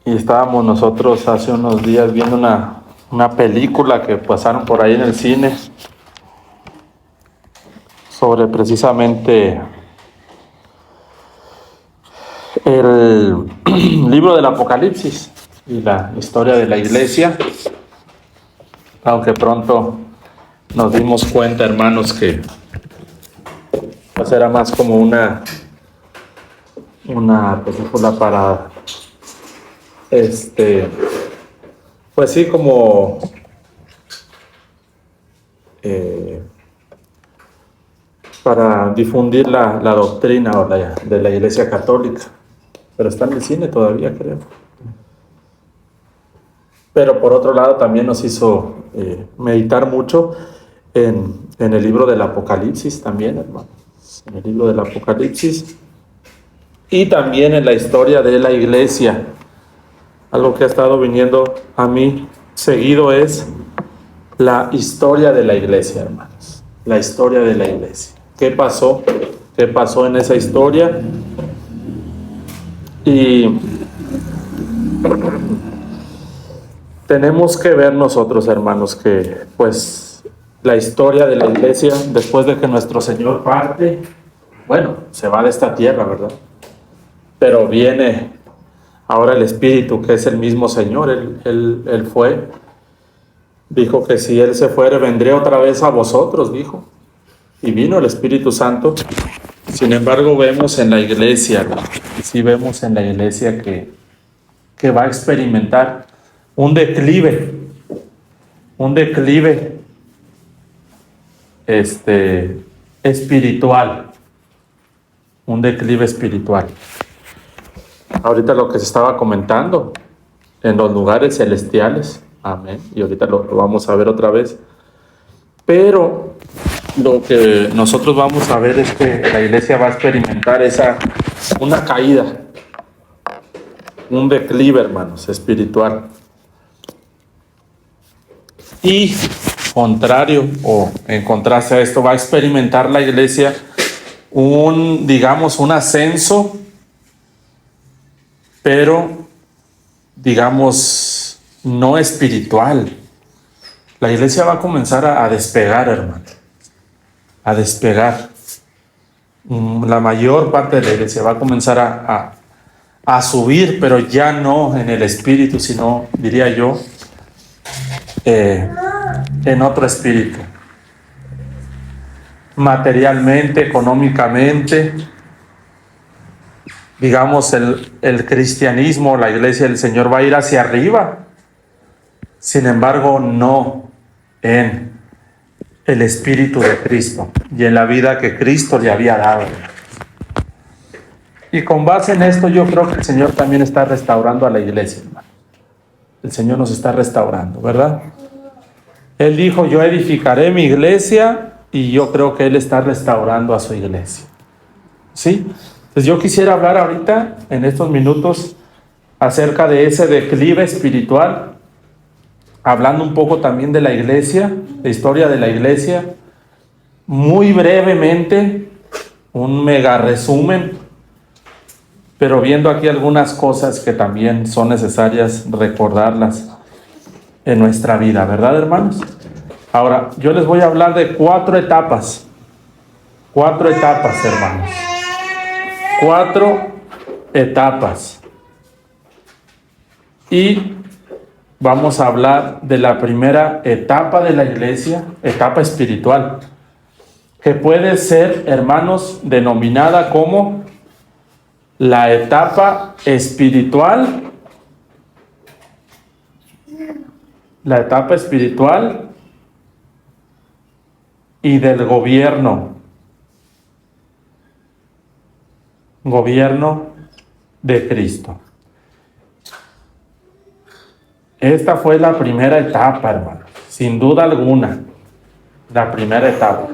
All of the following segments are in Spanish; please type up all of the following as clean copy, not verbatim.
y estábamos nosotros hace unos días viendo una película que pasaron por ahí en el cine sobre precisamente el libro del Apocalipsis y la historia de la iglesia, aunque pronto nos dimos cuenta, hermanos, que pues era más como una película para pues sí, como para difundir la doctrina de la Iglesia Católica, pero está en el cine todavía, creo. Pero por otro lado también nos hizo meditar mucho en el libro del Apocalipsis también, hermanos, en el libro del Apocalipsis y también en la historia de la iglesia. Algo que ha estado viniendo a mí seguido es la historia de la iglesia, hermanos, la historia de la iglesia. ¿Qué pasó? ¿Qué pasó en esa historia? Y tenemos que ver nosotros, hermanos, que pues la historia de la iglesia, después de que nuestro Señor parte, bueno, se va de esta tierra, ¿verdad? Pero viene ahora el Espíritu, que es el mismo Señor. Él fue, dijo que si Él se fuere, vendré otra vez a vosotros, dijo. Y vino el Espíritu Santo. Sin embargo, vemos en la iglesia, ¿no? Sí vemos en la iglesia que va a experimentar un declive espiritual, un declive espiritual. Ahorita lo que se estaba comentando en los lugares celestiales, amén, y ahorita lo vamos a ver otra vez, pero lo que nosotros vamos a ver es que la iglesia va a experimentar una caída, un declive, hermanos, espiritual. Y contrario o en contraste a esto, va a experimentar la iglesia un ascenso, pero digamos no espiritual. La iglesia va a comenzar a despegar, hermano, a despegar. La mayor parte de la iglesia va a comenzar a subir, pero ya no en el espíritu, sino, diría yo, en otro espíritu, materialmente, económicamente. Digamos, el cristianismo, la iglesia del Señor va a ir hacia arriba, sin embargo, no en el espíritu de Cristo y en la vida que Cristo le había dado. Y con base en esto, yo creo que el Señor también está restaurando a la iglesia, hermano. El Señor nos está restaurando, ¿verdad? Él dijo, yo edificaré mi iglesia, y yo creo que Él está restaurando a su iglesia. ¿Sí? Entonces yo quisiera hablar ahorita, en estos minutos, acerca de ese declive espiritual, hablando un poco también de la iglesia, la historia de la iglesia, muy brevemente, un mega resumen, pero viendo aquí algunas cosas que también son necesarias recordarlas en nuestra vida, ¿verdad, hermanos? Ahora, yo les voy a hablar de 4 etapas. 4 etapas, hermanos. 4 etapas. Y vamos a hablar de la primera etapa de la iglesia, etapa espiritual, que puede ser, hermanos, denominada como la etapa espiritual. La etapa espiritual y del gobierno de Cristo. Esta fue la primera etapa, hermano, sin duda alguna, la primera etapa.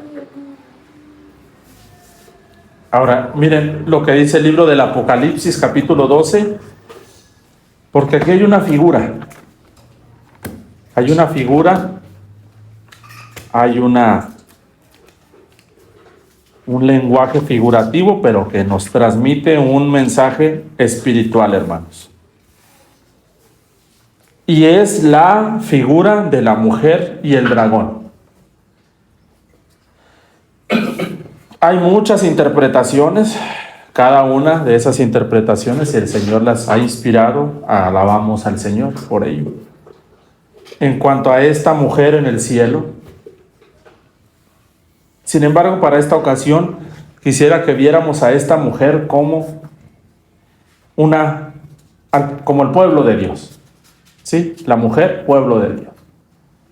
Ahora, miren lo que dice el libro del Apocalipsis, capítulo 12, porque aquí hay una figura. Hay un lenguaje figurativo, pero que nos transmite un mensaje espiritual, hermanos. y es la figura de la mujer y el dragón. Hay muchas interpretaciones, cada una de esas interpretaciones el Señor las ha inspirado, alabamos al Señor por ello. En cuanto a esta mujer en el cielo, sin embargo, para esta ocasión quisiera que viéramos a esta mujer como el pueblo de Dios. ¿Sí? La mujer, pueblo de Dios.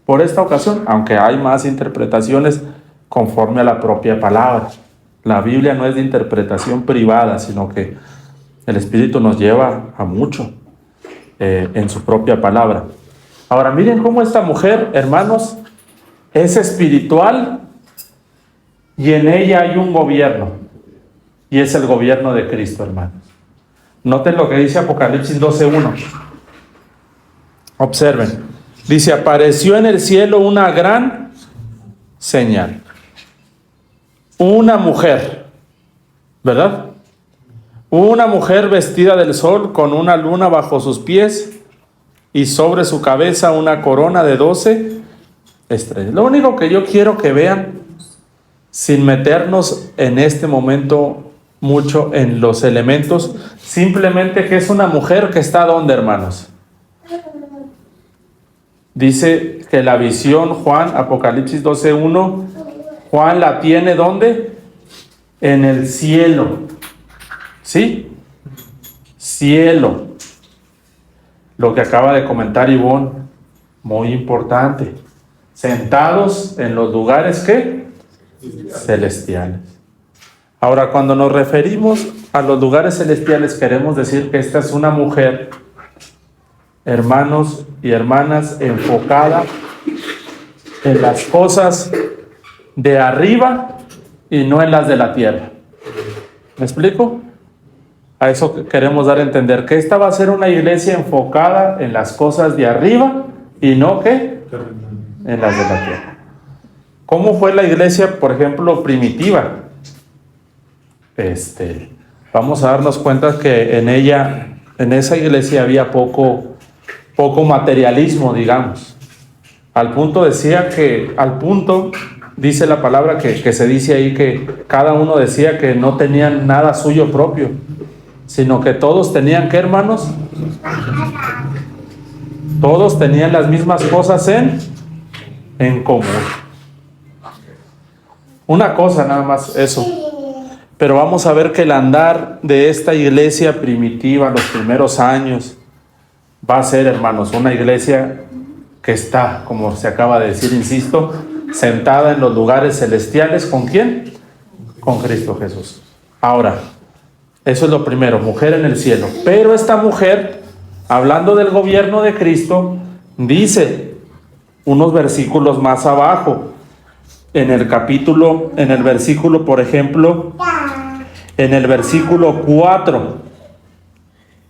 Por esta ocasión, aunque hay más interpretaciones conforme a la propia palabra. La Biblia no es de interpretación privada, sino que el Espíritu nos lleva a mucho en su propia palabra. Ahora, miren cómo esta mujer, hermanos, es espiritual y en ella hay un gobierno. Y es el gobierno de Cristo, hermanos. Noten lo que dice Apocalipsis 12:1. Observen. Dice, apareció en el cielo una gran señal. Una mujer, ¿verdad? Una mujer vestida del sol con una luna bajo sus pies y sobre su cabeza una corona de 12 estrellas. Lo único que yo quiero que vean, sin meternos en este momento mucho en los elementos, simplemente que es una mujer que está ¿dónde, hermanos? Dice que la visión, Juan, Apocalipsis 12:1, Juan la tiene ¿dónde? En el cielo. ¿Sí? Cielo. Lo que acaba de comentar Ivonne, muy importante. Sentados en los lugares, ¿qué? Celestiales. Ahora, cuando nos referimos a los lugares celestiales, queremos decir que esta es una mujer, hermanos y hermanas, enfocada en las cosas de arriba y no en las de la tierra. ¿Me explico? A eso queremos dar a entender, que esta va a ser una iglesia enfocada en las cosas de arriba y no, ¿qué? En las de la tierra. ¿Cómo fue la iglesia, por ejemplo, primitiva? Vamos a darnos cuenta que en esa iglesia había poco materialismo, digamos. Al punto dice la palabra que se dice ahí que cada uno decía que no tenían nada suyo propio, sino que todos tenían, ¿qué, hermanos? Todos tenían las mismas cosas en común. Una cosa nada más, eso. Pero vamos a ver que el andar de esta iglesia primitiva, los primeros años, va a ser, hermanos, una iglesia que está, como se acaba de decir, insisto, sentada en los lugares celestiales. ¿Con quién? Con Cristo Jesús. Ahora, eso es lo primero, mujer en el cielo. Pero esta mujer, hablando del gobierno de Cristo, dice unos versículos más abajo, en el versículo, por ejemplo, en el versículo 4,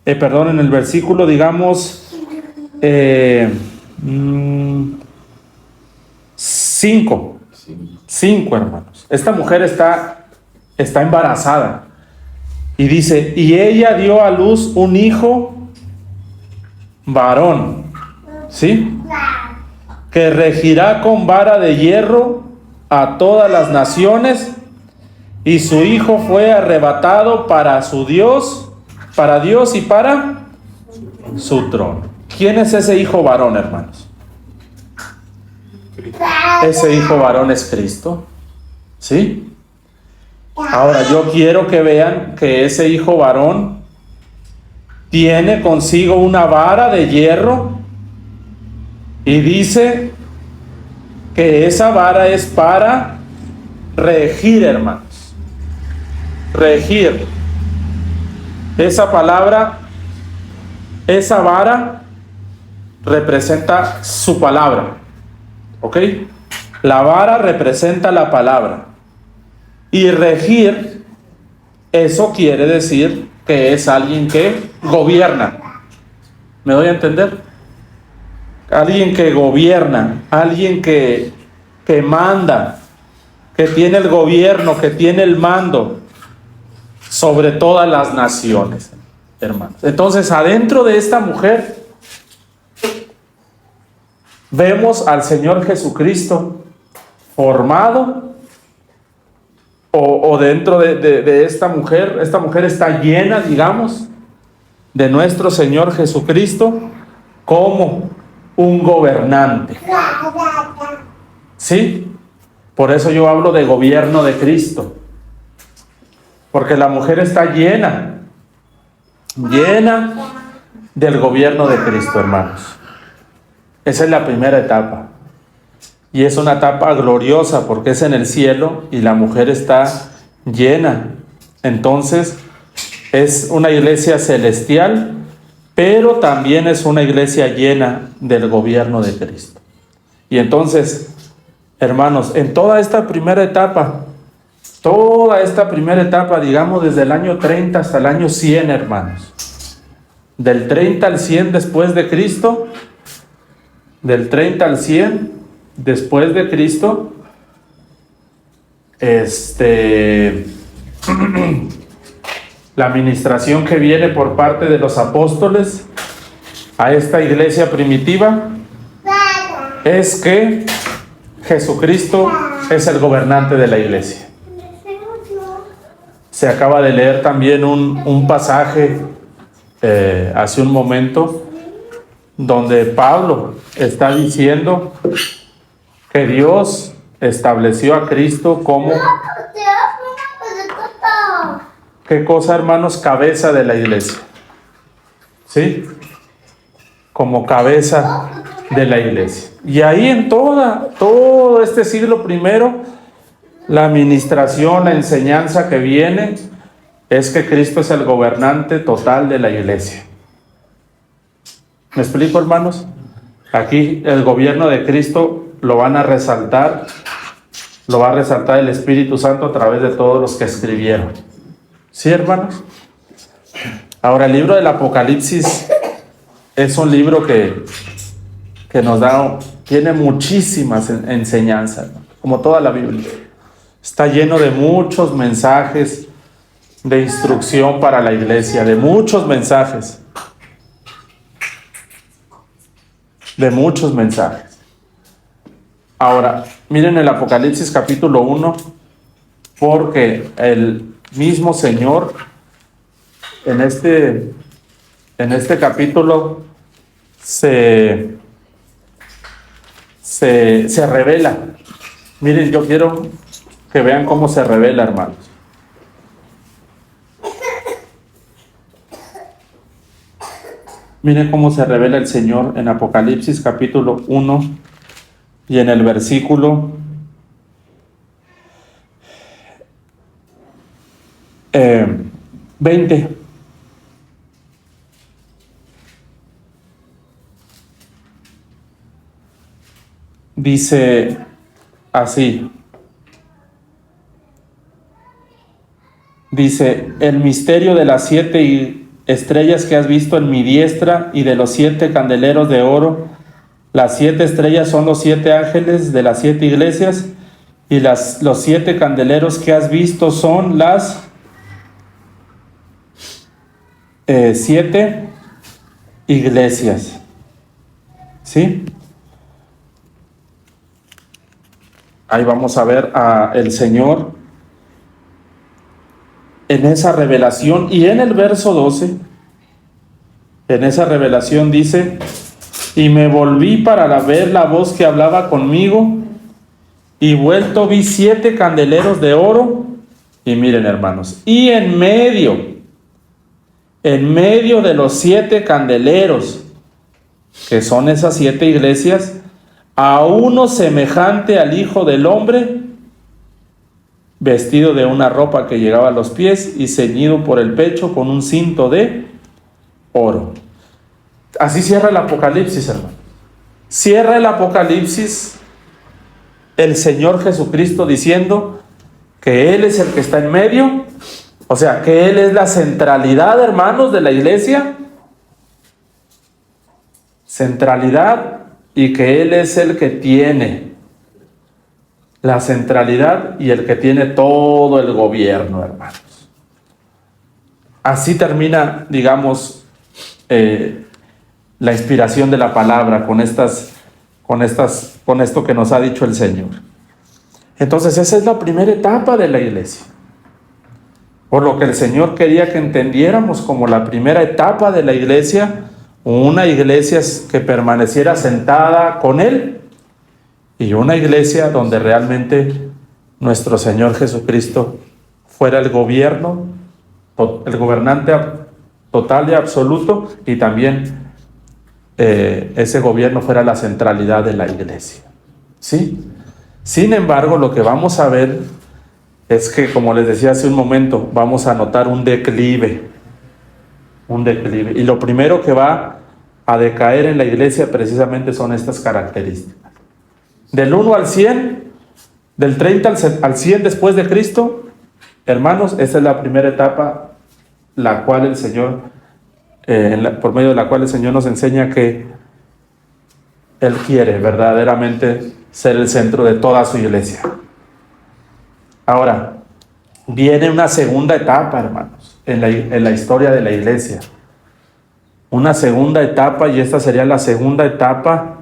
en el versículo, digamos, 5, hermanos. Esta mujer está embarazada y dice, y ella dio a luz un hijo varón, ¿sí? Que regirá con vara de hierro a todas las naciones, y su hijo fue arrebatado para Dios y para su trono. ¿Quién es ese hijo varón, hermanos? Ese hijo varón es Cristo, ¿sí? Ahora yo quiero que vean que ese hijo varón tiene consigo una vara de hierro y dice que esa vara es para regir, hermanos. Regir. Esa palabra, esa vara representa su palabra. ¿Ok? La vara representa la palabra. Y regir, eso quiere decir que es alguien que gobierna. ¿Me doy a entender? Alguien que gobierna, alguien que manda, que tiene el gobierno, que tiene el mando sobre todas las naciones, hermanos. Entonces, adentro de esta mujer vemos al Señor Jesucristo formado o dentro de esta mujer está llena, digamos, de nuestro Señor Jesucristo como un gobernante. ¿Sí? Por eso yo hablo de gobierno de Cristo. Porque la mujer está llena del gobierno de Cristo, hermanos. Esa es la primera etapa. Y es una etapa gloriosa porque es en el cielo y la mujer está llena. Entonces, es una iglesia celestial, pero también es una iglesia llena del gobierno de Cristo. Y entonces, hermanos, en toda esta primera etapa, digamos desde el año 30 hasta el año 100, hermanos, del 30 al 100 después de Cristo, del 30 al 100 después de Cristo, la administración que viene por parte de los apóstoles a esta iglesia primitiva es que Jesucristo es el gobernante de la iglesia. Se acaba de leer también un pasaje hace un momento donde Pablo está diciendo que Dios estableció a Cristo como, ¿qué cosa, hermanos? Cabeza de la iglesia. ¿Sí? Como cabeza de la iglesia. Y ahí en todo este siglo primero, la administración, la enseñanza que viene es que Cristo es el gobernante total de la iglesia. ¿Me explico, hermanos? Aquí el gobierno de Cristo lo va a resaltar el Espíritu Santo a través de todos los que escribieron. ¿Sí, hermanos? Ahora, el libro del Apocalipsis es un libro que tiene muchísimas enseñanzas, como toda la Biblia. Está lleno de muchos mensajes de instrucción para la iglesia, de muchos mensajes. Ahora, miren el Apocalipsis capítulo 1, porque el mismo Señor en este capítulo se revela. Miren, yo quiero que vean cómo se revela, hermanos. Miren cómo se revela el Señor en Apocalipsis capítulo 1 y en el versículo 20. Dice así. Dice, el misterio de las 7 estrellas que has visto en mi diestra y de los 7 candeleros de oro. Las 7 estrellas son los 7 ángeles de las 7 iglesias y los 7 candeleros que has visto son las 7 iglesias. ¿Sí? Ahí vamos a ver al Señor en esa revelación. Y en el verso 12, en esa revelación dice: y me volví para ver la voz que hablaba conmigo, y vuelto vi 7 candeleros de oro. Y miren, hermanos, y en medio de los 7 candeleros, que son esas 7 iglesias, a uno semejante al Hijo del Hombre, vestido de una ropa que llegaba a los pies y ceñido por el pecho con un cinto de oro. Así cierra el Apocalipsis, hermano. Cierra el Apocalipsis el Señor Jesucristo diciendo que Él es el que está en medio, o sea, que Él es la centralidad, hermanos, de la iglesia. Centralidad, y que Él es el que tiene la centralidad y el que tiene todo el gobierno, hermanos. Así termina, digamos, la inspiración de la palabra con estas con esto que nos ha dicho el Señor. Entonces esa es la primera etapa de la iglesia. Por lo que el Señor quería que entendiéramos como la primera etapa de la iglesia, una iglesia que permaneciera sentada con Él y una iglesia donde realmente nuestro Señor Jesucristo fuera el gobernante total y absoluto, y también ese gobierno fuera la centralidad de la iglesia. ¿Sí? Sin embargo, lo que vamos a ver es que, como les decía hace un momento, vamos a notar un declive. Y lo primero que va a decaer en la iglesia precisamente son estas características. Del 1 al 100, del 30 al 100 después de Cristo, hermanos, esa es la primera etapa, la cual el Señor, por medio de la cual el Señor nos enseña que Él quiere verdaderamente ser el centro de toda su iglesia. Ahora, viene una segunda etapa, hermanos, en la historia de la iglesia. Una segunda etapa, y esta sería la segunda etapa,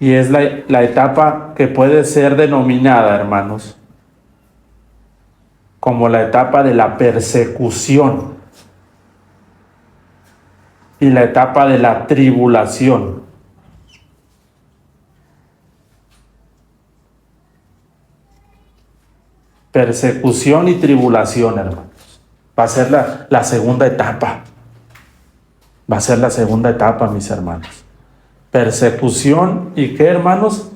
y es la etapa que puede ser denominada, hermanos, como la etapa de la persecución y la etapa de la tribulación. Persecución y tribulación, hermanos. Va a ser la segunda etapa. Va a ser la segunda etapa, mis hermanos. Persecución y ¿qué, hermanos?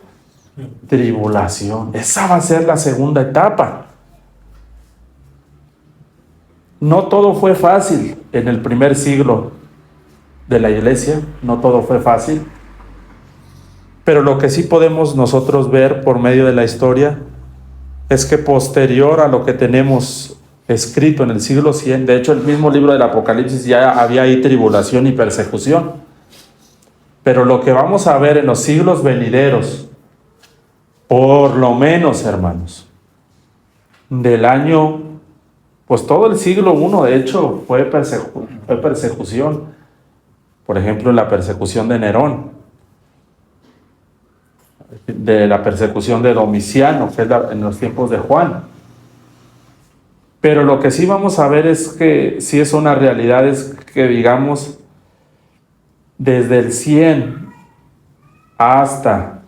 Tribulación. Esa va a ser la segunda etapa. No todo fue fácil en el primer siglo de la iglesia. No todo fue fácil. Pero lo que sí podemos nosotros ver por medio de la historia es que posterior a lo que tenemos escrito en el siglo 100, de hecho el mismo libro del Apocalipsis ya había ahí tribulación y persecución, pero lo que vamos a ver en los siglos venideros, por lo menos, hermanos, del año, pues todo el siglo I de hecho fue persecución. Por ejemplo, la persecución de Nerón, de la persecución de Domiciano, que es en los tiempos de Juan. Pero lo que sí vamos a ver es que sí es una realidad, es que digamos, desde el 100 hasta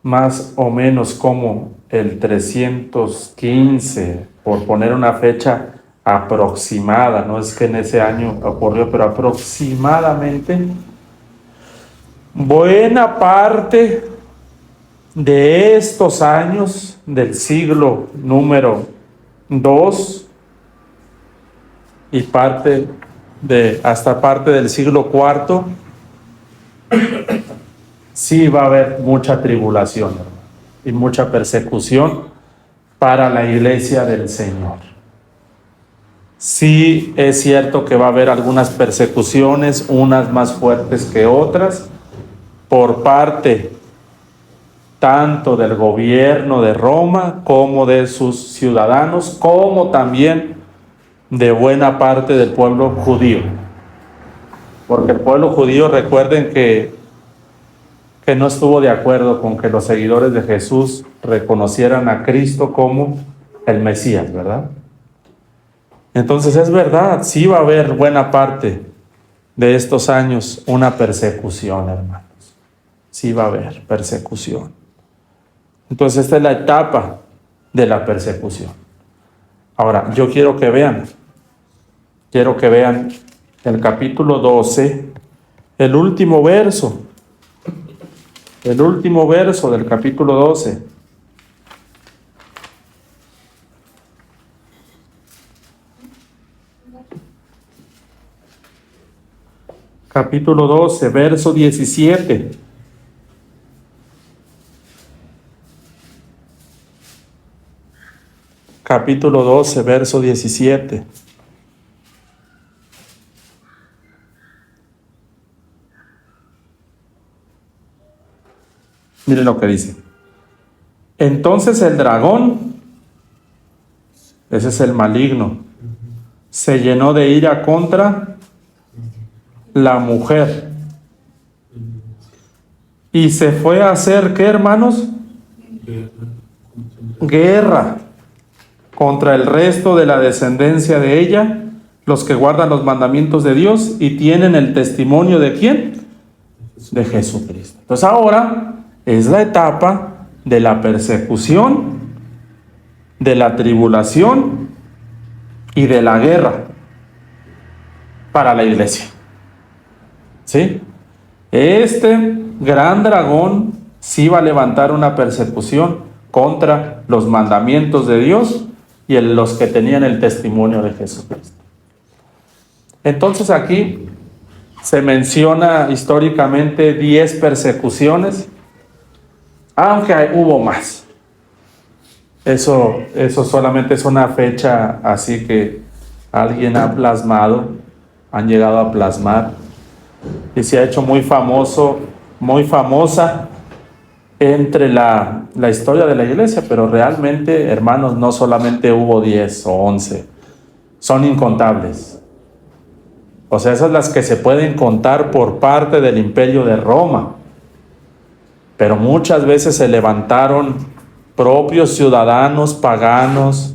más o menos como el 315, por poner una fecha aproximada, no es que en ese año ocurrió, pero aproximadamente, buena parte de estos años del siglo número 2 y hasta parte del siglo IV, sí va a haber mucha tribulación, hermano, y mucha persecución para la iglesia del Señor. Sí es cierto que va a haber algunas persecuciones, unas más fuertes que otras, por parte tanto del gobierno de Roma como de sus ciudadanos, como también de buena parte del pueblo judío. Porque el pueblo judío, recuerden que no estuvo de acuerdo con que los seguidores de Jesús reconocieran a Cristo como el Mesías, ¿verdad? Entonces es verdad, sí va a haber buena parte de estos años una persecución, hermanos. Sí va a haber persecución. Entonces esta es la etapa de la persecución. Ahora, yo quiero que vean el capítulo 12, el último verso del capítulo 12. Capítulo 12, verso 17. Capítulo 12, verso 17. Miren lo que dice. Entonces el dragón, ese es el maligno, se llenó de ira contra la mujer Y se fue a hacer, ¿qué, hermanos? Guerra contra el resto de la descendencia de ella, los que guardan los mandamientos de Dios y tienen el testimonio ¿de quién? De Jesucristo. Entonces ahora es la etapa de la persecución, de la tribulación y de la guerra para la iglesia. ¿Sí? Este gran dragón sí va a levantar una persecución contra los mandamientos de Dios y los que tenían el testimonio de Jesucristo. Entonces aquí se menciona históricamente 10 persecuciones, aunque hubo más. Eso solamente es una fecha así que alguien ha plasmado, han llegado a plasmar, y se ha hecho muy famosa entre la historia de la iglesia, pero realmente, hermanos, no solamente hubo 10 o 11, son incontables. O sea, esas las que se pueden contar por parte del Imperio de Roma, pero muchas veces se levantaron propios ciudadanos paganos,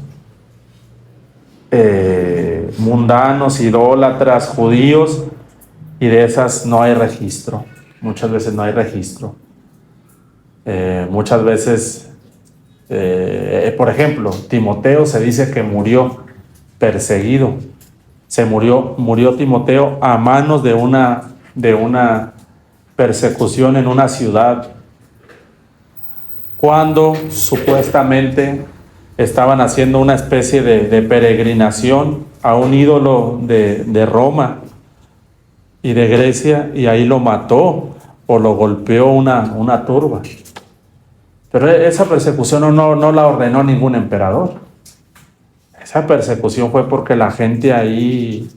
mundanos, idólatras, judíos, y de esas no hay registro. Muchas veces no hay registro. Muchas veces, por ejemplo, Timoteo se dice que murió perseguido. Murió Timoteo a manos de una persecución en una ciudad, cuando supuestamente estaban haciendo una especie de peregrinación a un ídolo de Roma y de Grecia, y ahí lo mató o lo golpeó una turba. Pero esa persecución no la ordenó ningún emperador. Esa persecución fue porque la gente ahí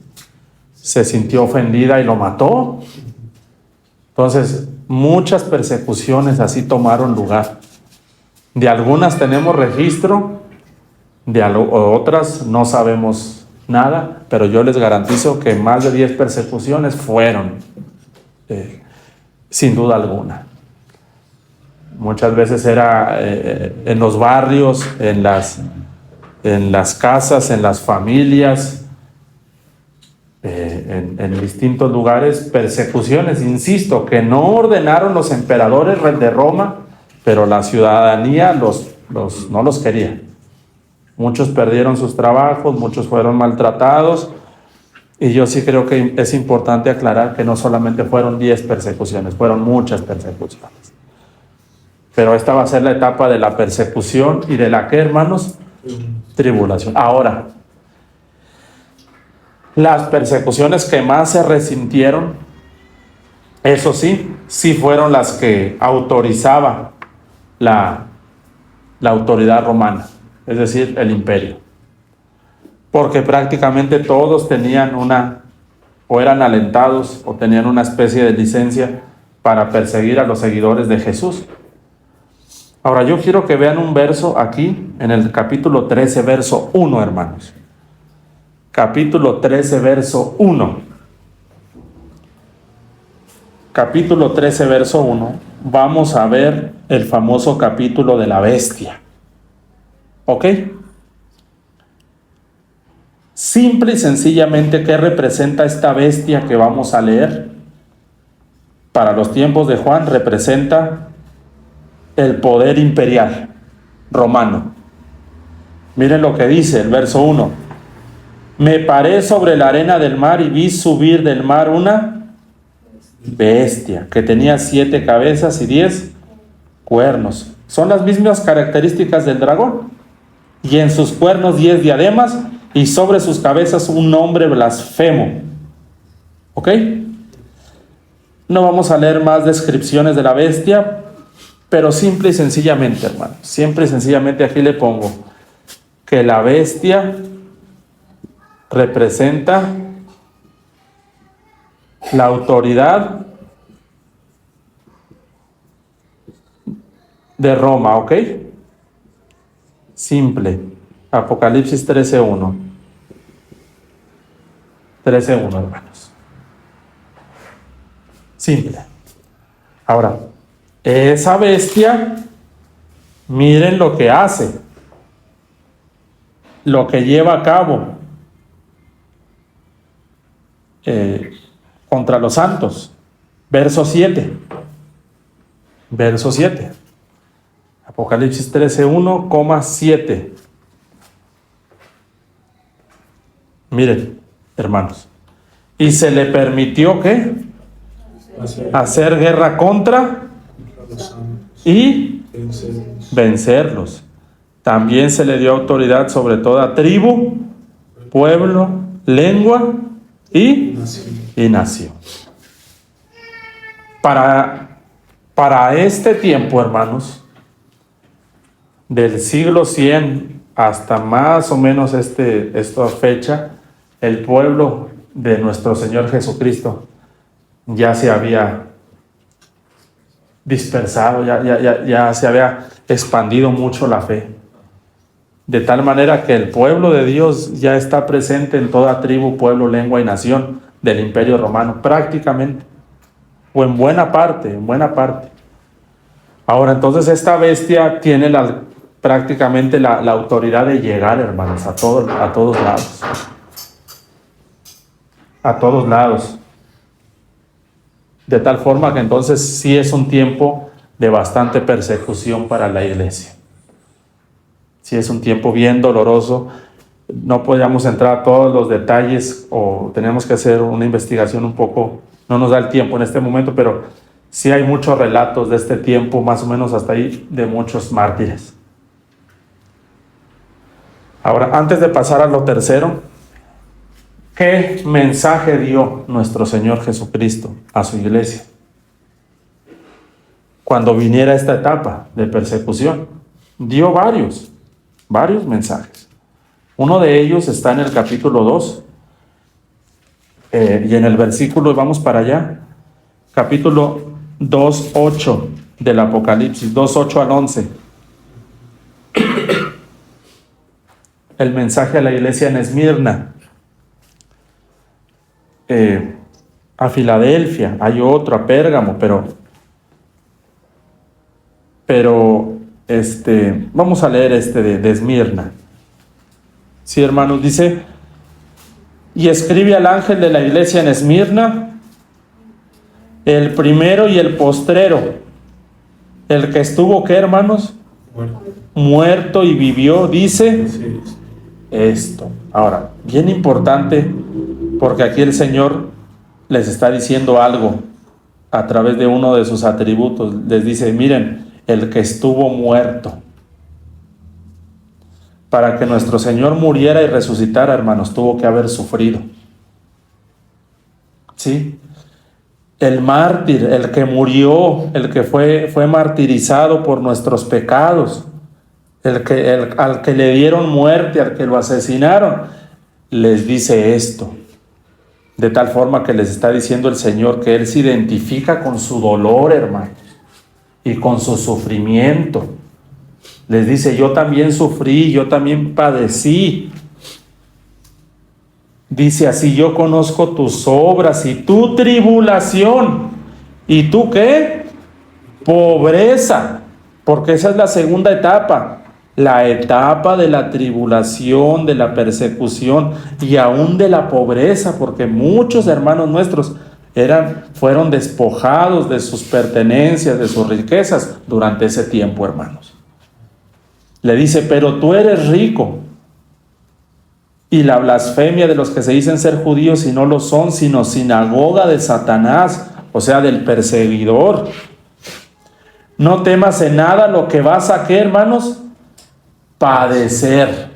se sintió ofendida y lo mató. Entonces, muchas persecuciones así tomaron lugar. De algunas tenemos registro, de otras no sabemos nada, pero yo les garantizo que más de 10 persecuciones fueron, sin duda alguna. Muchas veces era en los barrios, en las casas, en las familias, en distintos lugares, persecuciones, insisto, que no ordenaron los emperadores de Roma, pero la ciudadanía no los quería. Muchos perdieron sus trabajos, muchos fueron maltratados, y yo sí creo que es importante aclarar que no solamente fueron 10 persecuciones, fueron muchas persecuciones. Pero esta va a ser la etapa de la persecución y de la ¿qué, hermanos? Tribulación. Ahora, las persecuciones que más se resintieron, eso sí fueron las que autorizaba la autoridad romana, es decir, el imperio. Porque prácticamente todos tenían o eran alentados, o tenían una especie de licencia para perseguir a los seguidores de Jesús. Ahora, yo quiero que vean un verso aquí, en el capítulo 13, verso 1, hermanos. Capítulo 13, verso 1. Capítulo 13, verso 1. Vamos a ver el famoso capítulo de la bestia. ¿Ok? Simple y sencillamente, ¿qué representa esta bestia que vamos a leer? Para los tiempos de Juan, representa el poder imperial romano. Miren lo que dice el verso 1. Me paré sobre la arena del mar y vi subir del mar una bestia que tenía 7 cabezas y 10 cuernos. Son las mismas características del dragón. Y en sus cuernos 10 diademas y sobre sus cabezas un nombre blasfemo. ¿Ok? No vamos a leer más descripciones de la bestia, pero simple y sencillamente, hermano, simple y sencillamente aquí le pongo que la bestia representa la autoridad de Roma, ¿ok? Simple. Apocalipsis 13:1. 13:1, hermanos. Simple. Ahora, esa bestia, miren lo que hace, lo que lleva a cabo contra los santos. Verso 7. Verso 7. Apocalipsis 13:1,7. Miren, hermanos. Y se le permitió, ¿qué? Hacer guerra contra y vencerlos. También se le dio autoridad sobre toda tribu, pueblo, lengua y nación. Para este tiempo, hermanos, del siglo 100 hasta más o menos esta fecha, el pueblo de nuestro Señor Jesucristo ya se había dispersado, ya se había expandido mucho la fe. De tal manera que el pueblo de Dios ya está presente en toda tribu, pueblo, lengua y nación del Imperio Romano, prácticamente, o en buena parte. Ahora, entonces, esta bestia tiene prácticamente la autoridad de llegar, hermanos, a todos lados. A todos lados. De tal forma que entonces sí es un tiempo de bastante persecución para la iglesia. Sí es un tiempo bien doloroso. No podríamos entrar a todos los detalles o tenemos que hacer una investigación un poco, no nos da el tiempo en este momento, pero sí hay muchos relatos de este tiempo, más o menos hasta ahí, de muchos mártires. Ahora, antes de pasar a lo tercero, ¿qué mensaje dio nuestro Señor Jesucristo a su iglesia cuando viniera esta etapa de persecución? Dio varios mensajes. Uno de ellos está en el capítulo 2 y en el versículo, vamos para allá, capítulo 2:8 del Apocalipsis, 2:8 al 11. El mensaje a la iglesia en Esmirna. A Filadelfia, hay otro, a Pérgamo, pero vamos a leer de Esmirna. Sí, hermanos, dice: y escribe al ángel de la iglesia en Esmirna, el primero y el postrero, el que estuvo, ¿qué, hermanos? Muerto y vivió, dice esto. Ahora, bien importante, porque aquí el Señor les está diciendo algo a través de uno de sus atributos. Les dice: miren, el que estuvo muerto. Para que nuestro Señor muriera y resucitara, hermanos, tuvo que haber sufrido. ¿Sí? El mártir, el que murió, el que fue martirizado por nuestros pecados, al que le dieron muerte, al que lo asesinaron, les dice esto. De tal forma que les está diciendo el Señor que Él se identifica con su dolor, hermanos, y con su sufrimiento. Les dice: yo también sufrí, yo también padecí. Dice así: yo conozco tus obras y tu tribulación. ¿Y tú qué? Pobreza. Porque esa es la segunda etapa. La etapa de la tribulación, de la persecución y aún de la pobreza, porque muchos hermanos nuestros fueron despojados de sus pertenencias, de sus riquezas durante ese tiempo, hermanos. Le dice: pero tú eres rico. Y la blasfemia de los que se dicen ser judíos y no lo son, sino sinagoga de Satanás, o sea, del perseguidor. No temas en nada lo que vas a, ¿qué, hermanos? Padecer.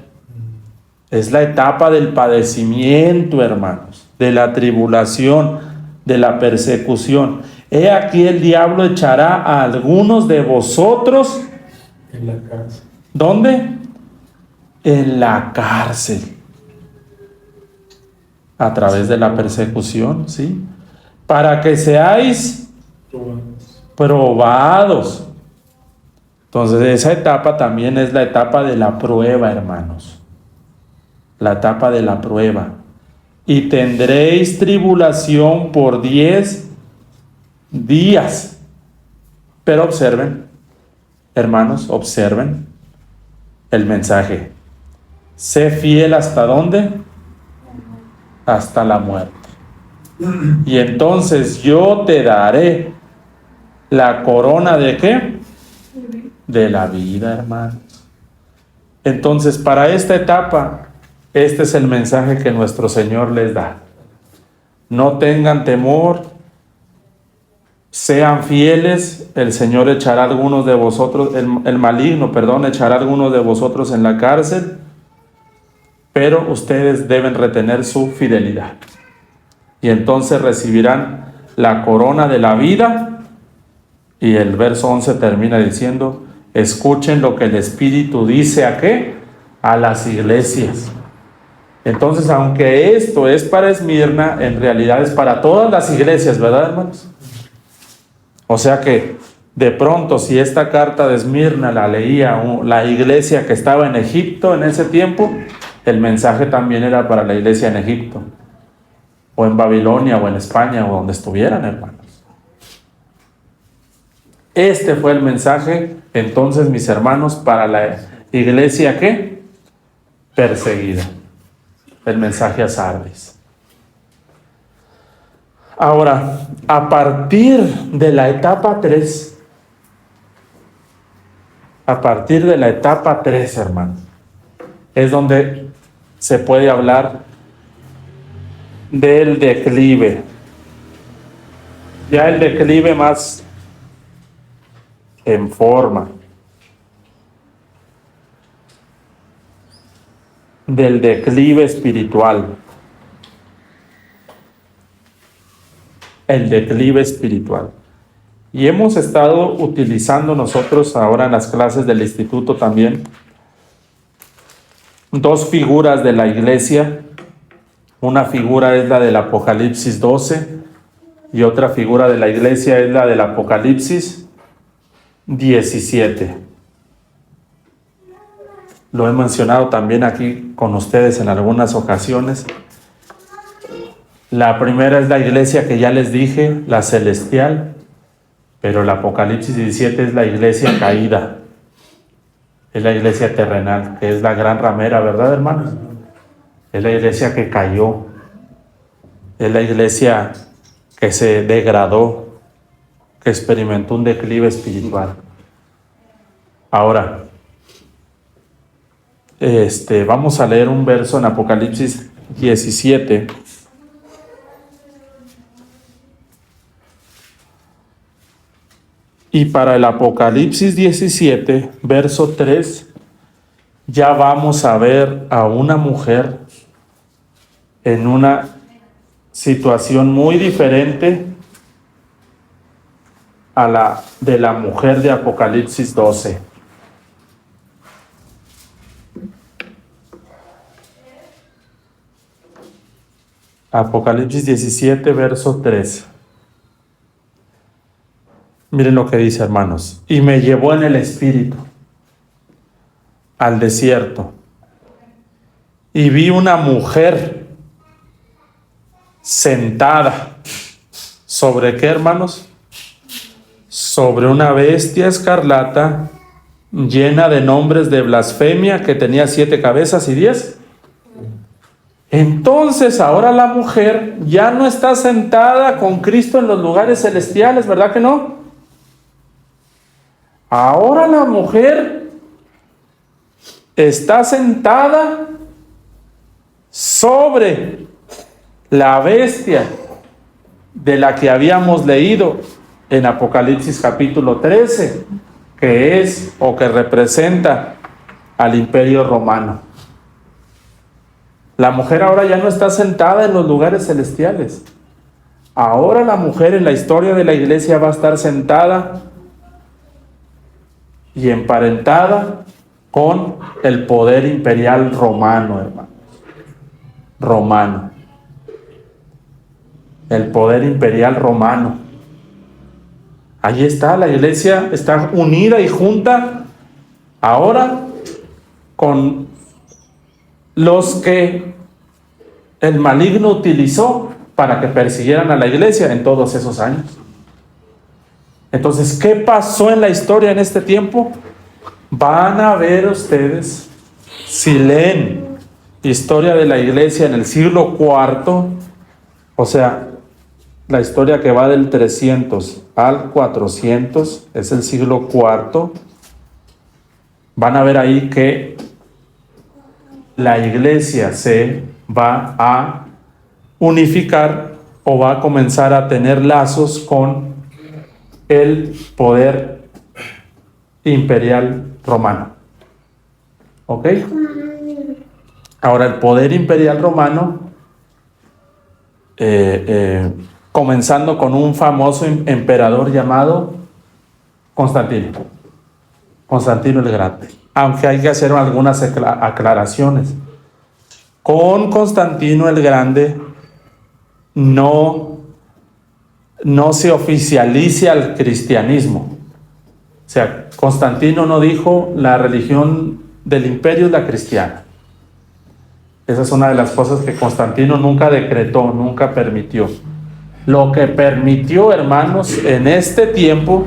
Es la etapa del padecimiento, hermanos, de la tribulación, de la persecución. He aquí el diablo echará a algunos de vosotros en la cárcel. ¿Dónde? En la cárcel. A través de la persecución, ¿sí? Para que seáis probados. Entonces, esa etapa también es la etapa de la prueba, hermanos. La etapa de la prueba. Y tendréis tribulación por 10 días. Pero observen, hermanos, observen el mensaje. Sé fiel ¿hasta dónde? Hasta la muerte. Y entonces yo te daré la corona ¿de qué? De la vida, hermanos. Entonces, para esta etapa, este es el mensaje que nuestro Señor les da. No tengan temor, sean fieles, el Señor echará a algunos de vosotros, el maligno, echará a algunos de vosotros en la cárcel, pero ustedes deben retener su fidelidad. Y entonces recibirán la corona de la vida. Y el verso 11 termina diciendo, escuchen lo que el Espíritu dice ¿a qué? A las iglesias. Entonces, aunque esto es para Esmirna, en realidad es para todas las iglesias, ¿verdad, hermanos? O sea que, de pronto, si esta carta de Esmirna la leía la iglesia que estaba en Egipto en ese tiempo, el mensaje también era para la iglesia en Egipto, o en Babilonia, o en España, o donde estuvieran, hermanos. Este fue el mensaje, entonces, mis hermanos, para la iglesia ¿qué? Perseguida. El mensaje a Sardis. Ahora, a partir de la etapa 3, hermanos, es donde se puede hablar del declive. Ya el declive más en forma. Del declive espiritual. El declive espiritual. Y hemos estado utilizando nosotros ahora en las clases del instituto también dos figuras de la iglesia. Una figura es la del Apocalipsis 12 y otra figura de la iglesia es la del Apocalipsis 17. Lo he mencionado también aquí con ustedes en algunas ocasiones. La primera es la iglesia que ya les dije, la celestial, pero el Apocalipsis 17 es la iglesia caída. Es la iglesia terrenal, que es la gran ramera, ¿verdad, hermanos? Es la iglesia que cayó. Es la iglesia que se degradó, que experimentó un declive espiritual. Ahora, vamos a leer un verso en Apocalipsis 17. Y para el Apocalipsis 17, verso 3, ya vamos a ver a una mujer en una situación muy diferente a la de la mujer de Apocalipsis 12. Apocalipsis 17, verso 3. Miren lo que dice, hermanos. Y me llevó en el espíritu al desierto. Y vi una mujer sentada. ¿Sobre qué, hermanos? Sobre una bestia escarlata llena de nombres de blasfemia que tenía 7 cabezas y 10. Entonces ahora la mujer ya no está sentada con Cristo en los lugares celestiales, ¿verdad que no? Ahora la mujer está sentada sobre la bestia de la que habíamos leído en Apocalipsis capítulo 13, que es o que representa al Imperio Romano. La mujer ahora ya no está sentada en los lugares celestiales. Ahora la mujer en la historia de la iglesia va a estar sentada y emparentada con el poder imperial romano, hermanos. Romano. El poder imperial romano. Ahí está, la iglesia está unida y junta ahora con los que el maligno utilizó para que persiguieran a la iglesia en todos esos años. Entonces, ¿qué pasó en la historia en este tiempo? Van a ver ustedes, si leen historia de la iglesia en el siglo IV, o sea, la historia que va del 300 al 400, es el siglo IV, van a ver ahí que la iglesia se va a unificar o va a comenzar a tener lazos con el poder imperial romano. ¿Ok? Ahora, el poder imperial romano, comenzando con un famoso emperador llamado Constantino el Grande. Aunque hay que hacer algunas aclaraciones. Con Constantino el Grande no se oficializa el cristianismo. O sea, Constantino no dijo la religión del imperio es la cristiana. Esa es una de las cosas que Constantino nunca decretó, nunca permitió. Lo que permitió, hermanos, en este tiempo,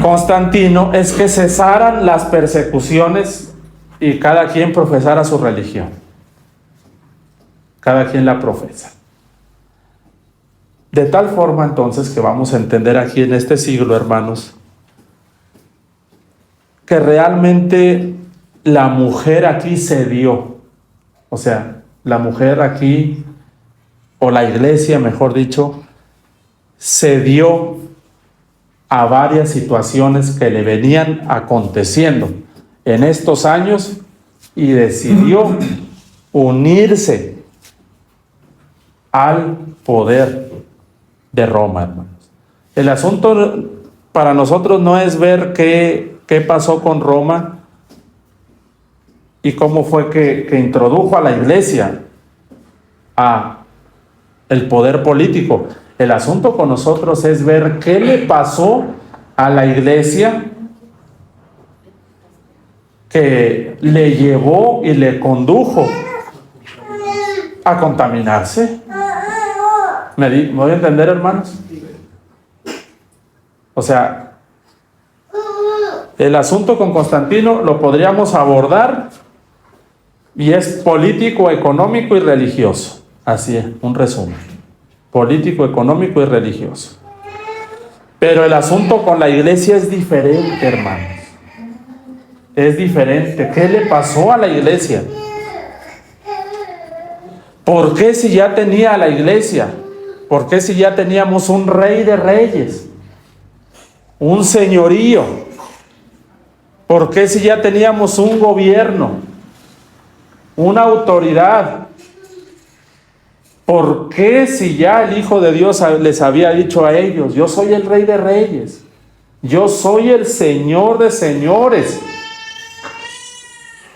Constantino, es que cesaran las persecuciones y cada quien profesara su religión. Cada quien la profesa. De tal forma, entonces, que vamos a entender aquí en este siglo, hermanos, que realmente la mujer aquí cedió. O sea, la mujer aquí, o la iglesia, mejor dicho, cedió a varias situaciones que le venían aconteciendo en estos años y decidió unirse al poder de Roma, hermanos. El asunto para nosotros no es ver qué pasó con Roma y cómo fue que introdujo a la iglesia a el poder político. El asunto con nosotros es ver qué le pasó a la iglesia que le llevó y le condujo a contaminarse. ¿Me voy a entender, hermanos? O sea, el asunto con Constantino lo podríamos abordar y es político, económico y religioso. Así es, un resumen. Político, económico y religioso. Pero el asunto con la iglesia es diferente, hermanos. Es diferente. ¿Qué le pasó a la iglesia? ¿Por qué si ya tenía a la iglesia? ¿Por qué si ya teníamos un rey de reyes? Un señorío. ¿Por qué si ya teníamos un gobierno? Una autoridad. ¿Por qué si ya el Hijo de Dios les había dicho a ellos, yo soy el Rey de Reyes, yo soy el Señor de señores?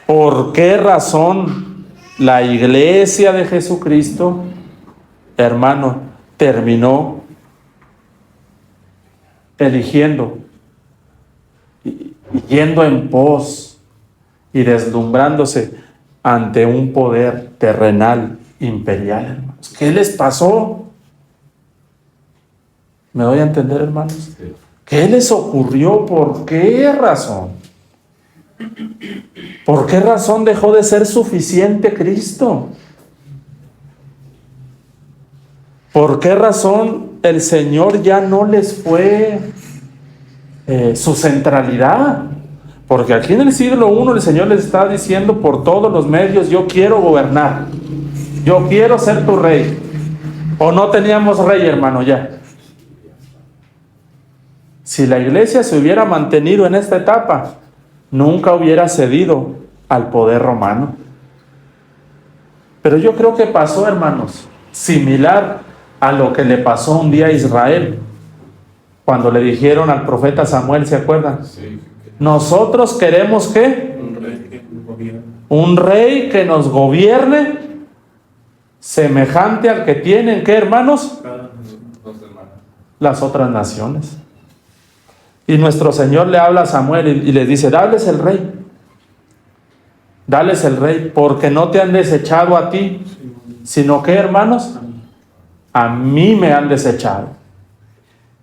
¿Por qué razón la iglesia de Jesucristo, hermano, terminó eligiendo, yendo en pos y deslumbrándose ante un poder terrenal imperial, hermanos? ¿Qué les pasó? ¿Me doy a entender, hermanos? ¿Qué les ocurrió? ¿Por qué razón? ¿Por qué razón dejó de ser suficiente Cristo? ¿Por qué razón el Señor ya no les fue su centralidad? Porque aquí en el siglo I el Señor les está diciendo por todos los medios, yo quiero gobernar. Yo quiero ser tu rey. ¿O no teníamos rey, hermano, ya? Si la iglesia se hubiera mantenido en esta etapa, nunca hubiera cedido al poder romano. Pero yo creo que pasó, hermanos, similar a lo que le pasó un día a Israel, cuando le dijeron al profeta Samuel, ¿se acuerdan? Sí. Nosotros queremos ¿qué? Un rey que nos gobierne semejante al que tienen, ¿qué, hermanos? Las otras naciones. Y nuestro Señor le habla a Samuel y le dice, dales el rey. Dales el rey, porque no te han desechado a ti, sino que, hermanos, a mí me han desechado.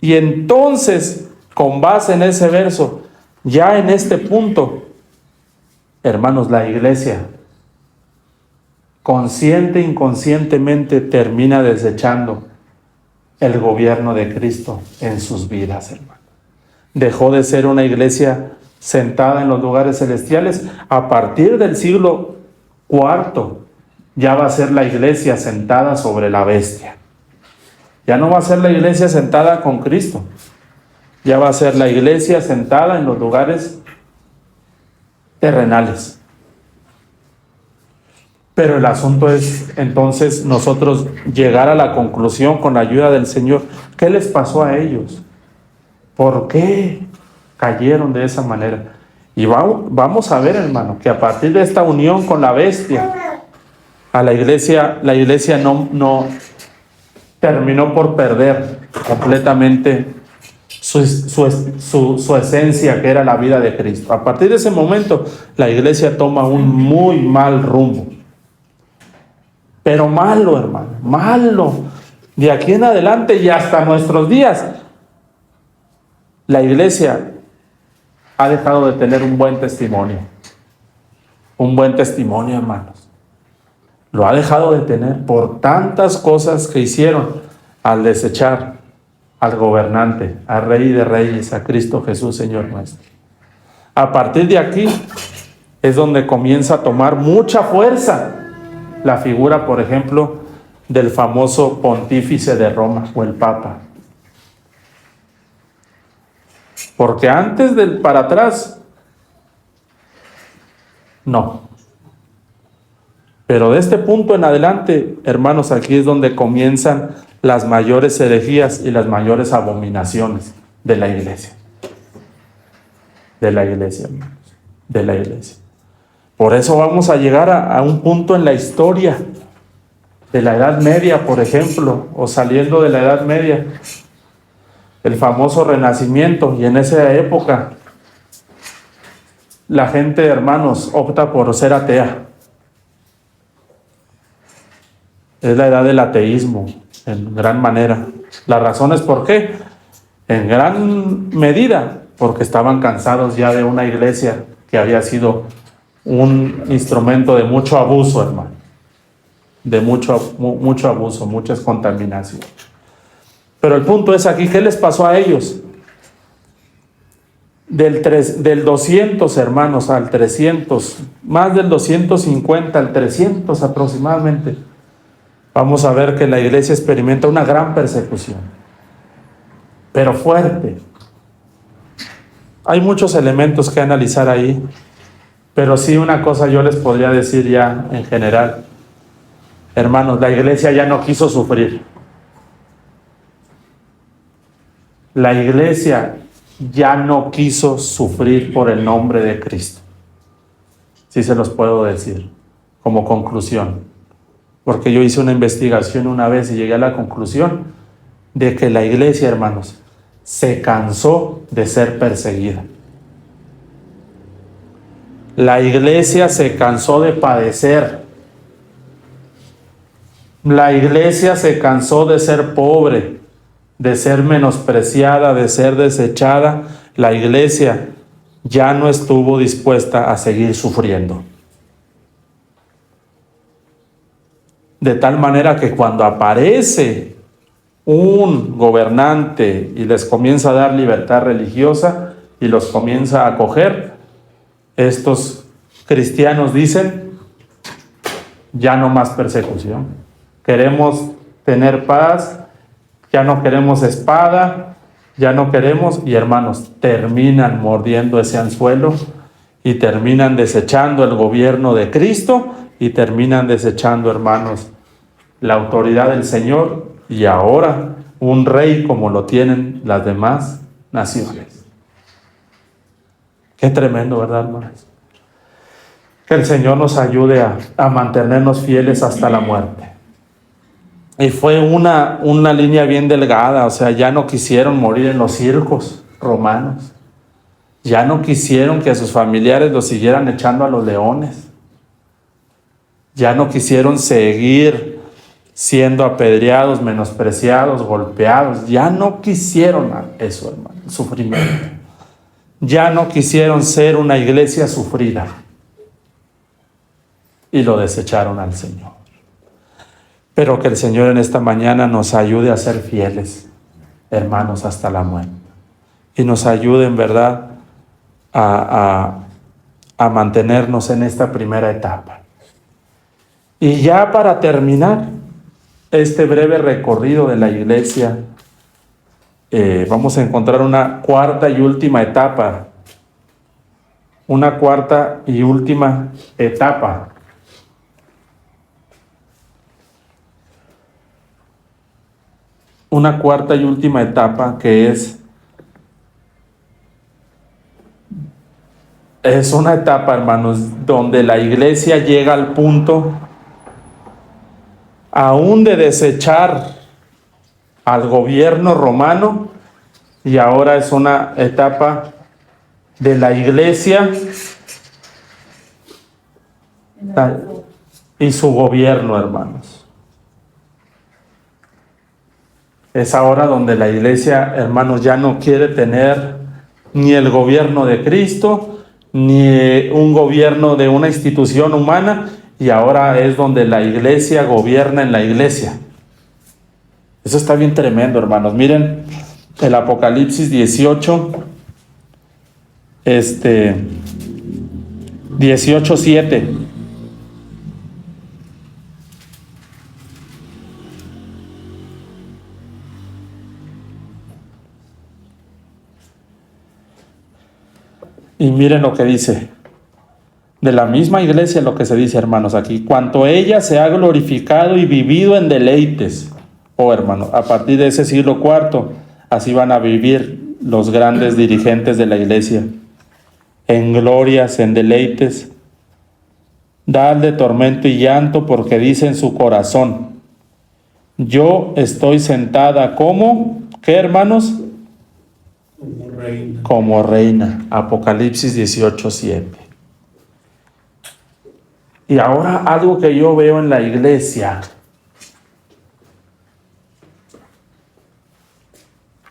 Y entonces, con base en ese verso, ya en este punto, hermanos, la iglesia, consciente e inconscientemente, termina desechando el gobierno de Cristo en sus vidas, hermanos. Dejó de ser una iglesia sentada en los lugares celestiales. A partir del siglo IV, ya va a ser la iglesia sentada sobre la bestia. Ya no va a ser la iglesia sentada con Cristo. Ya va a ser la iglesia sentada en los lugares terrenales. Pero el asunto es entonces nosotros llegar a la conclusión con la ayuda del Señor. ¿Qué les pasó a ellos? ¿Por qué cayeron de esa manera? Y vamos a ver, hermano, que a partir de esta unión con la bestia, a la iglesia no terminó por perder completamente su esencia, que era la vida de Cristo. A partir de ese momento, la iglesia toma un muy mal rumbo. Pero malo, hermano, malo. De aquí en adelante y hasta nuestros días, la iglesia ha dejado de tener un buen testimonio. Un buen testimonio, hermanos. Lo ha dejado de tener por tantas cosas que hicieron al desechar al gobernante, al Rey de Reyes, a Cristo Jesús, Señor nuestro. A partir de aquí es donde comienza a tomar mucha fuerza la figura, por ejemplo, del famoso pontífice de Roma o el Papa. Porque antes del para atrás, no. Pero de este punto en adelante, hermanos, aquí es donde comienzan las mayores herejías y las mayores abominaciones de la iglesia. De la iglesia, hermanos. De la iglesia. Por eso vamos a llegar a un punto en la historia de la Edad Media, por ejemplo, o saliendo de la Edad Media, el famoso Renacimiento, y en esa época la gente, hermanos, opta por ser atea. Es la edad del ateísmo, en gran manera. La razón es por qué. En gran medida, porque estaban cansados ya de una iglesia que había sido un instrumento de mucho abuso, hermano. De mucho abuso, muchas contaminaciones. Pero el punto es aquí, ¿qué les pasó a ellos? Del 200, hermanos, al 300, más del 250 al 300 aproximadamente, vamos a ver que la iglesia experimenta una gran persecución, pero fuerte. Hay muchos elementos que analizar ahí, pero sí una cosa yo les podría decir ya en general. Hermanos, la iglesia ya no quiso sufrir. La iglesia ya no quiso sufrir por el nombre de Cristo. Sí se los puedo decir como conclusión. Porque yo hice una investigación una vez y llegué a la conclusión de que la iglesia, hermanos, se cansó de ser perseguida. La iglesia se cansó de padecer. La iglesia se cansó de ser pobre, de ser menospreciada, de ser desechada. La iglesia ya no estuvo dispuesta a seguir sufriendo. De tal manera que cuando aparece un gobernante y les comienza a dar libertad religiosa y los comienza a acoger, estos cristianos dicen, ya no más persecución. Queremos tener paz, ya no queremos espada, ya no queremos, y hermanos, terminan mordiendo ese anzuelo y terminan desechando el gobierno de Cristo y terminan desechando, hermanos, la autoridad del Señor y ahora un rey como lo tienen las demás naciones. Qué tremendo, ¿verdad, hermanos? Que el Señor nos ayude a mantenernos fieles hasta la muerte. Y fue una línea bien delgada, o sea, ya no quisieron morir en los circos romanos. Ya no quisieron que a sus familiares los siguieran echando a los leones. Ya no quisieron seguir siendo apedreados, menospreciados, golpeados. Ya no quisieron eso, hermano, el sufrimiento. Ya no quisieron ser una iglesia sufrida. Y lo desecharon al Señor. Pero que el Señor en esta mañana nos ayude a ser fieles, hermanos, hasta la muerte. Y nos ayude en verdad a mantenernos en esta primera etapa. Y ya para terminar este breve recorrido de la iglesia, vamos a encontrar una cuarta y última etapa. Una cuarta y última etapa. Una cuarta y última etapa que es una etapa, hermanos, donde la iglesia llega al punto aún de desechar al gobierno romano, y ahora es una etapa de la iglesia y su gobierno, hermanos. Es ahora donde la iglesia, hermanos, ya no quiere tener ni el gobierno de Cristo, ni un gobierno de una institución humana, y ahora es donde la iglesia gobierna en la iglesia. Eso está bien tremendo, hermanos. Miren el Apocalipsis 18, 18:7. Y miren lo que dice. De la misma iglesia lo que se dice, hermanos, aquí. Cuanto ella se ha glorificado y vivido en deleites. Oh, hermano, a partir de ese siglo IV, así van a vivir los grandes dirigentes de la iglesia. En glorias, en deleites. Dadle tormento y llanto porque dice en su corazón: yo estoy sentada como, ¿qué, hermanos? Como reina. Como reina. Apocalipsis 18:7. Y ahora algo que yo veo en la iglesia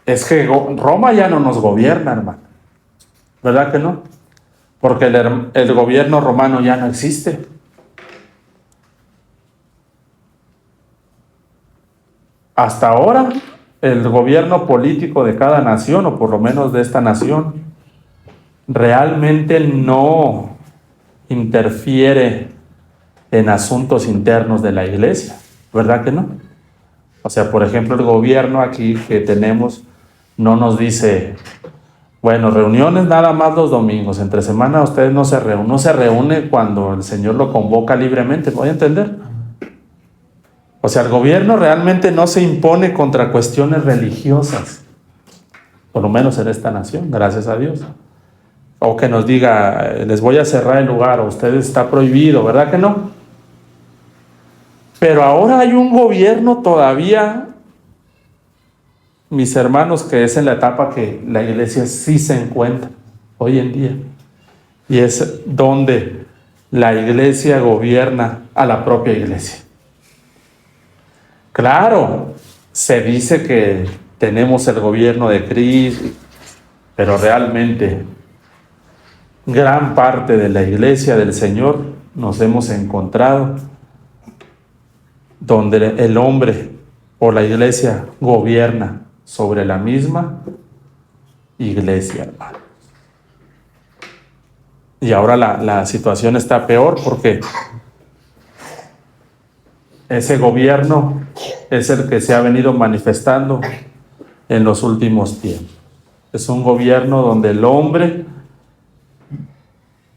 es que Roma ya no nos gobierna, hermano. ¿Verdad que no? Porque el gobierno romano ya no existe. Hasta ahora, el gobierno político de cada nación, o por lo menos de esta nación, realmente no interfiere en asuntos internos de la iglesia. ¿Verdad que no? O sea, por ejemplo, el gobierno aquí que tenemos no nos dice: bueno, reuniones nada más los domingos, entre semana ustedes no se reúnen. No se reúne cuando el Señor lo convoca libremente, ¿voy a entender? O sea, el gobierno realmente no se impone contra cuestiones religiosas, por lo menos en esta nación, gracias a Dios. O que nos diga: les voy a cerrar el lugar, o ustedes está prohibido, ¿verdad que no? Pero ahora hay un gobierno todavía, mis hermanos, que es en la etapa que la iglesia sí se encuentra hoy en día. Y es donde la iglesia gobierna a la propia iglesia. Claro, se dice que tenemos el gobierno de Cristo, pero realmente gran parte de la iglesia del Señor nos hemos encontrado donde el hombre o la iglesia gobierna sobre la misma iglesia, hermano. Y ahora la situación está peor porque ese gobierno es el que se ha venido manifestando en los últimos tiempos. Es un gobierno donde el hombre,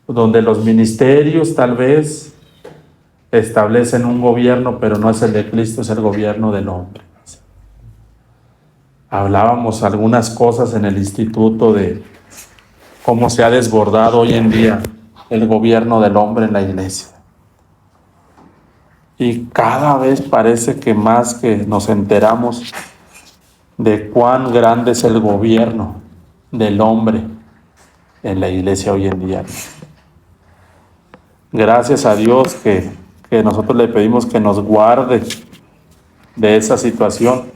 donde los ministerios tal vez establecen un gobierno, pero no es el de Cristo, es el gobierno del hombre. Hablábamos algunas cosas en el instituto de cómo se ha desbordado hoy en día el gobierno del hombre en la iglesia. Y cada vez parece que más que nos enteramos de cuán grande es el gobierno del hombre en la iglesia hoy en día. Gracias a Dios que nosotros le pedimos que nos guarde de esa situación.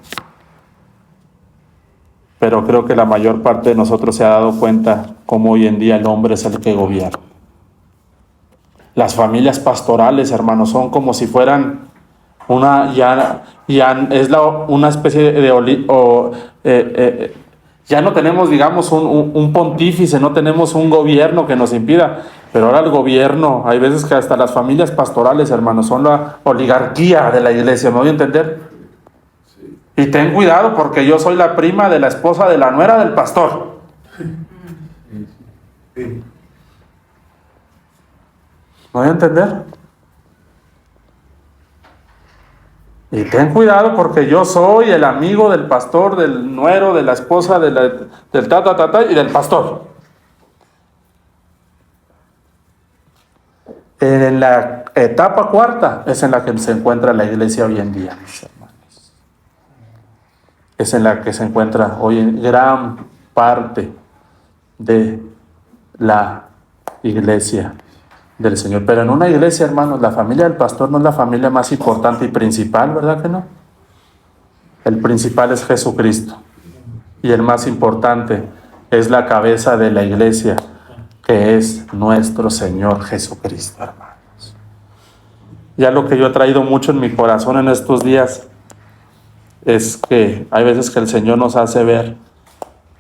Pero creo que la mayor parte de nosotros se ha dado cuenta cómo hoy en día el hombre es el que gobierna. Las familias pastorales, hermanos, son como si fueran una especie de ya no tenemos, digamos, un pontífice, no tenemos un gobierno que nos impida, pero ahora el gobierno, hay veces que hasta las familias pastorales, hermanos, son la oligarquía de la iglesia, ¿me voy a entender? Y ten cuidado porque yo soy la prima de la esposa de la nuera del pastor. ¿Me voy a entender? Y ten cuidado porque yo soy el amigo del pastor, del nuero, de la esposa, del y del pastor. En la etapa cuarta es en la que se encuentra la iglesia hoy en día, mis hermanos. Es en la que se encuentra hoy en gran parte de la iglesia del Señor. Pero en una iglesia, hermanos, la familia del pastor no es la familia más importante y principal, ¿verdad que no? El principal es Jesucristo. Y el más importante es la cabeza de la iglesia, que es nuestro Señor Jesucristo, hermanos. Ya lo que yo he traído mucho en mi corazón en estos días es que hay veces que el Señor nos hace ver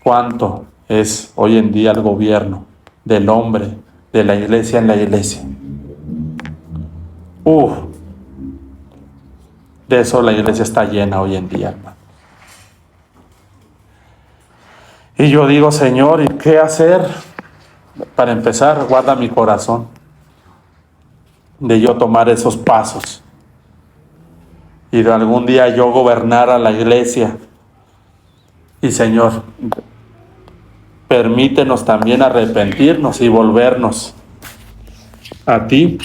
cuánto es hoy en día el gobierno del hombre, de la iglesia en la iglesia. De eso la iglesia está llena hoy en día, hermano. Y yo digo, Señor, ¿y qué hacer? Para empezar, guarda mi corazón de yo tomar esos pasos y de algún día yo gobernar a la iglesia. Y Señor, permítenos también arrepentirnos y volvernos a ti